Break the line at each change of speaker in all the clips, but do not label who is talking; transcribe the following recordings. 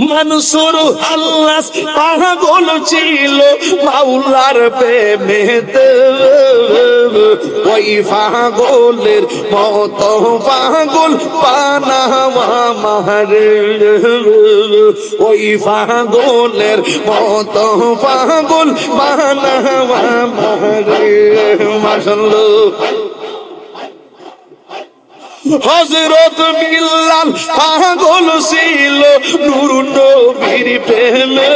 মনসুর আল্লাহ পাগল ছিল মাওলার প্রেমেতে, ওই পাগলের মতো পাগল বানাওয়া মারে, ওই পাগলের মতো পাগল বানাওয়া মারে। মাশাআল্লাহ। হযরত বিল্লাল পাগল ছিল নূর নবীর প্রেমে,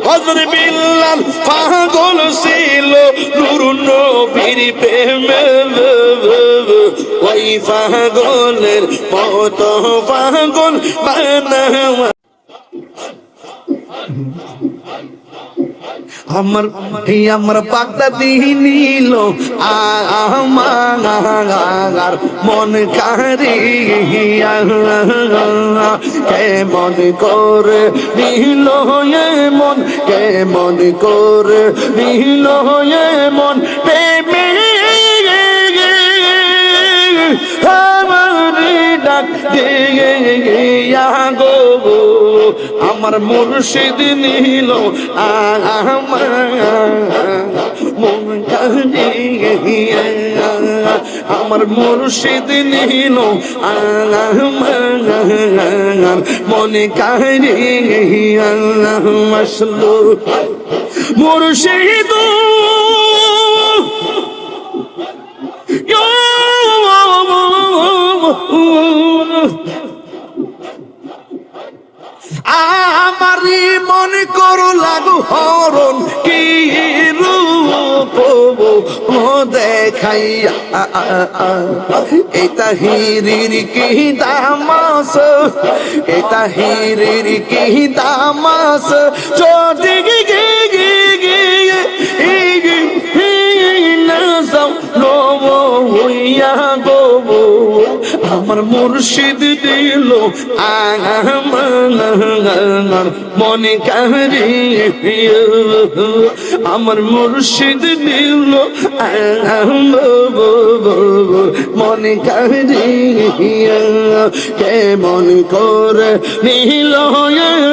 হযরত বিল্লাল পাগল ছিল নূর নবীর প্রেমে, ওই পাগলের মতো পাগল বানাওয়া। আমার বাগদাদি নিল আমার মন কারিয়া, কেমন করে নিল মন, কেমন করে নিল মন প্রেমে, আমার ডাক দিয়া গো আমার মুর্শিদ নিল আমার মন কারিয়া, আমার মুর্শিদ নিল আমার মন কারিয়া। আসলো মুর্শিদ আমারি মনে করো লাগু হরণ কি রূপ ও দেখাইয়া, এটা হিরির কি দামাস, এটা হিরির কি দামাস, যদি আমার মুর্শিদ দিল আমার মনে কারিয়া, আমার মুর্শিদ দিল মনে কারিয়া, কেমন করে নিল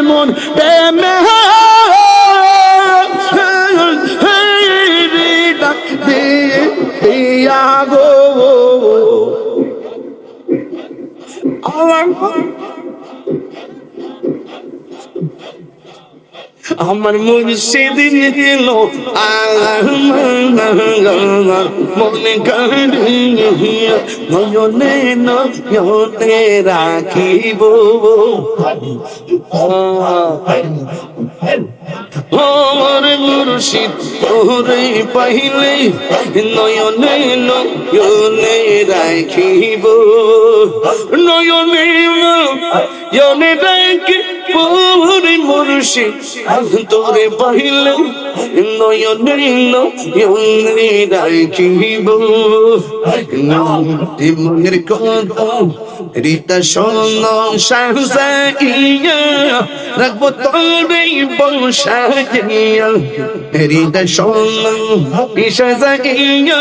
মন প্রেমে, ডাক দিয়া গো আমার মুর্শিদ নিল মনে কারিয়া, নয়নে নয়নে রাখিব আমার মুর্শিদ তোরে পাইলে, নয়নে নয়নে রাখিব, নয়নে নয়নে রাখিব মুর্শিদ তোরে পাইলে, নয়নে নয়নে রাখিব। মনের কথা রীতা শোন সাজাইয়া, রাখবো তোরে বসাইয়া, হৃদয় সোনা সাজাইয়া,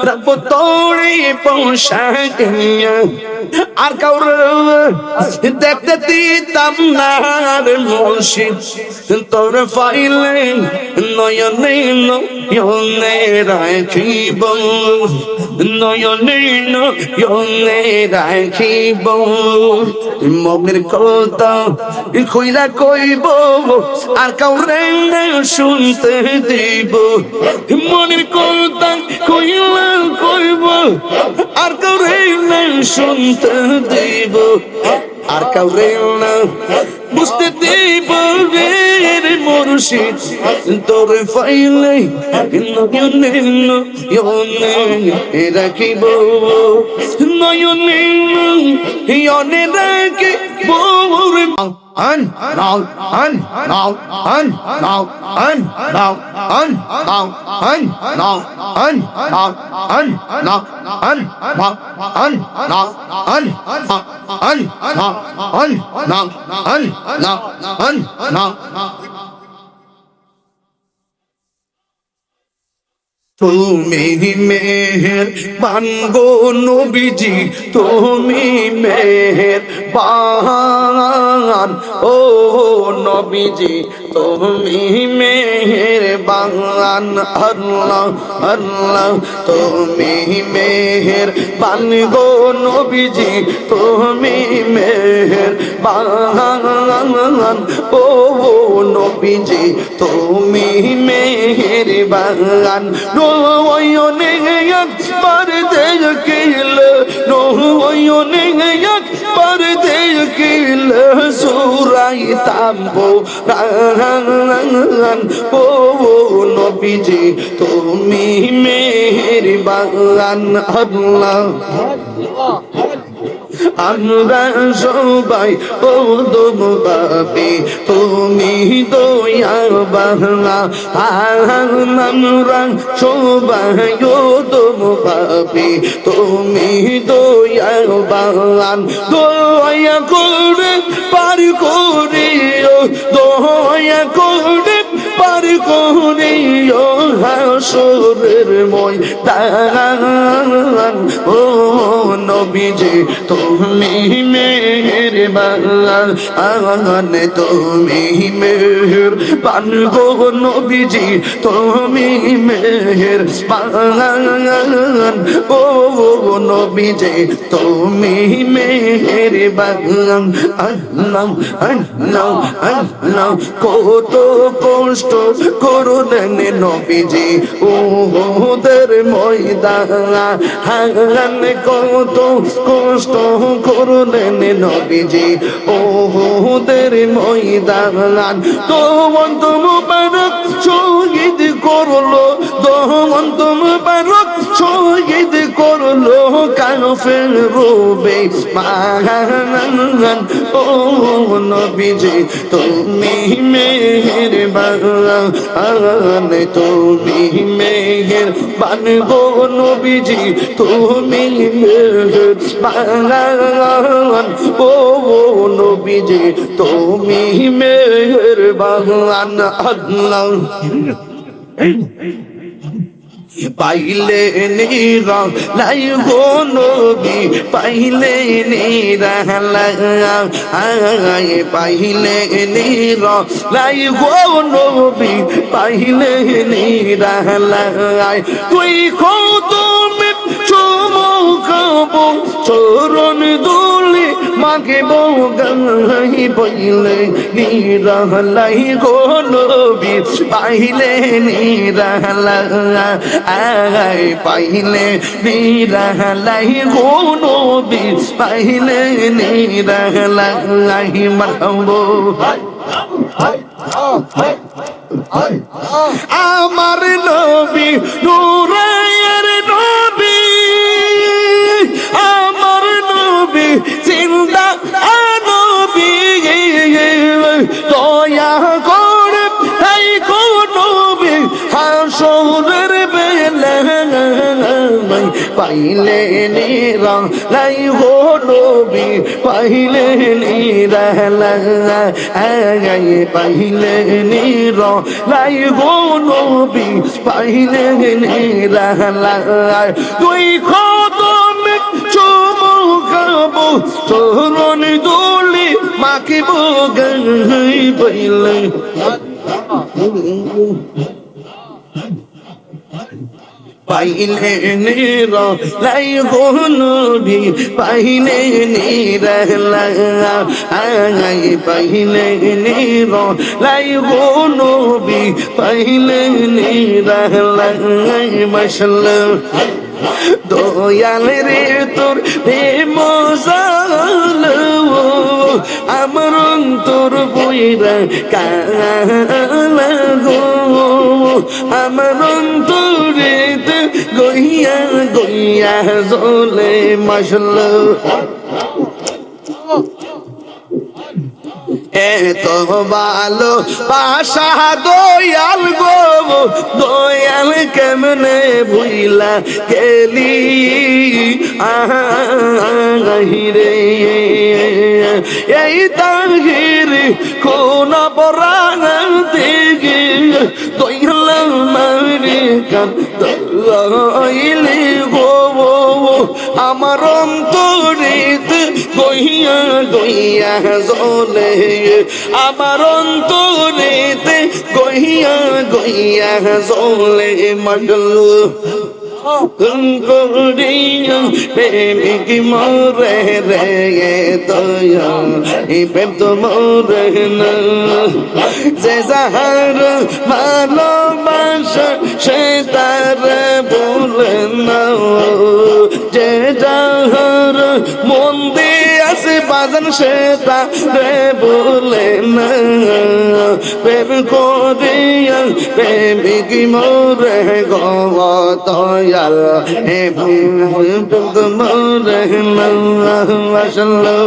রাখবো তোরে বসাইয়া। আর কাউর দেখতে দিতাম না মুর্শিদ তোর পাইলে, নয়নে নয়নে রাখিব, নয়নে নয়নে রাখিব। মনের কথা কইলা কইব আর কাউরে শুনতে দিব, মনের কথা কইলা কইব আর কাউরে শুনতে দিব, আর কাউরে না বুঝতে দিব রে মুর্শিদ তোর পাইলে, নয়নে নয়নে রাখিব, নয়নে নয়নে রাখিব। Un now un now un now un now un now un now un now un now un now un now un un now un now un now un now তুমি মেহের বানগো নবীজি, তুমি মেহের বান, ও নবীজি তুমি মেহের বান। আল্লাহ আল্লাহ তুমি মেহের বানগো নবীজি, তুমি মেহের বান, ও নবীজি তুমি মেহের বান। নয়নে একবার দেখিলে, নয়নে একবার দেখিলে সুরাইতাম কোরআন, ও নবীজি তুমি মেহেরবান। আল্লাহ আমরা সবাই ওদম পাবে, তুমি দয়া বাংলা। আমরা সবাই ওদম পাবে, তুমি দয়া বাংলান। দয়া করে পার করিও, দয়া করে পার করিও হাসরের ময়দান, ও নবীজি তুমি মেহেরবান। তুমি মেহেরবান গো নবীজি তুমি মেহেরবান, ও নবীজি তুমি মেহেরবান। আল্লাহ আল্লাহ আল্লাহ কত কষ্ট করলেন নবীজি ওদের ময়দান, কত কষ্ট করলেন নবীজি ওদের ময়দান। দমন্ত মুবারক শহীদ করলো, দমন্ত মুবারক শহীদ করলো কাফের রূপে মান, ও নবীজি তুমি মেহেরবান। তুমি মেহেরবান গো নবীজি তুমি মেহেরবান, ও নবীজি তুমি মেহেরবান। আল্লাহ পাইলে নিরা লাই গো নবী, পাইলে নিরা লাই, পাইলে নিরা লাই গো নবী, পাইলে নিরা লাই। তুই কত চমকাবো চরণ দুলি মাকে বগাই, পাইলে নিরা লাই গো নবী, পাইলে নিরা লাই, পাইলে নিরা লাই গো নবী, পাইলে নিরা লাই। মারহাবা আমার নবী নূরের নবী, আমার নবী জিন্দা নবী, দয়া করে তাই গো নবী হাসরের বেলায় পাইলে নিরা লাই গো নবী, পাইলে নিরা লাই, পাইলে নিরা লাই গো নবী, পাইলে নিরা লাই। তুই কদম চুমুকাবো চরণ দুলি মাকে বগাই, পাইলে পাইলে নিরা লাই গো নবী, পাইলে নিরা লাই, পাইলে নিরা লাই গো নবী, পাইলে নিরা লাই। মাশাআল্লাহ দয়াল রে তোর প্রেম জাল, আমার অন্তর বইরা কালা গো, আমার অন্তরে গইয়া গইয়া জ্বলে। মাশাআল্লাহ এত ভালো বাসা দয়াল গো, দয়াল কেমনে ভুইলা গেলি আহিরে, এই তাহির কোন বরান দিকে দয়াল মারি কান লইলি গো আমার অন্তরিতে গইয়া গইয়া জ্বলে আমার অন্তরিতে গইয়া গইয়া জ্বলে মগলু করিয়া প্রেমিক মরে রে দয়া এই প্রেম তো মরে না যে যাহার ভালোবাসা সে তার বলে না যে যাহার মন দিয়ে আছে বাজান সে তারে বলে না প্রেম করিয়া প্রেমিক মরে দয়াল হে তোমার মাশাআল্লাহ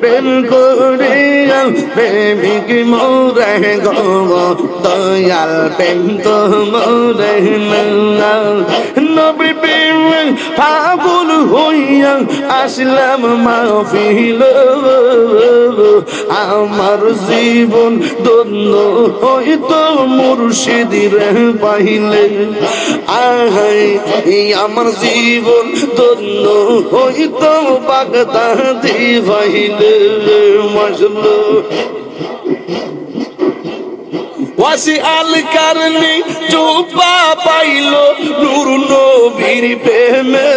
প্রেম করিয়া প্রেমিক মোরে গো দয়াল প্রেম তোমারে নবী প্রেম পাগল হইয়া আসলাম মাহফিল আমার জীবন ধন্য হইতো মুর্শিদের পাইলে আহাই আমার জীবন ধন্য হইতো বাগদাদি পাইলে মাশাআল্লাহ ওয়াসি আল কারনি চুপা পাইলো নূর নবীর প্রেমে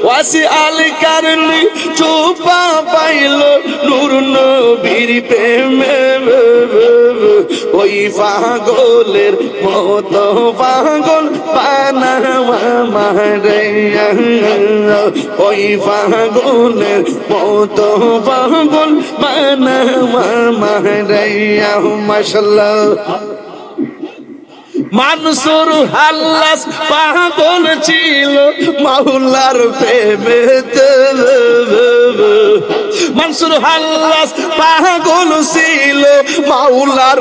ওয়াসি আল কারনি চুপা পাইলো নূর নবীর প্রেমে ওই পাগলের মতো পাগল বানাওয়া মারে ওই পাগলের মতো পাগল বানাওয়া মারে মাশাআল্লাহ মানসুর হাল্লাস পাগল ছিল মাওলার প্রেমেতে মানসুর হাল্লাস পাগল ছিল মাওলার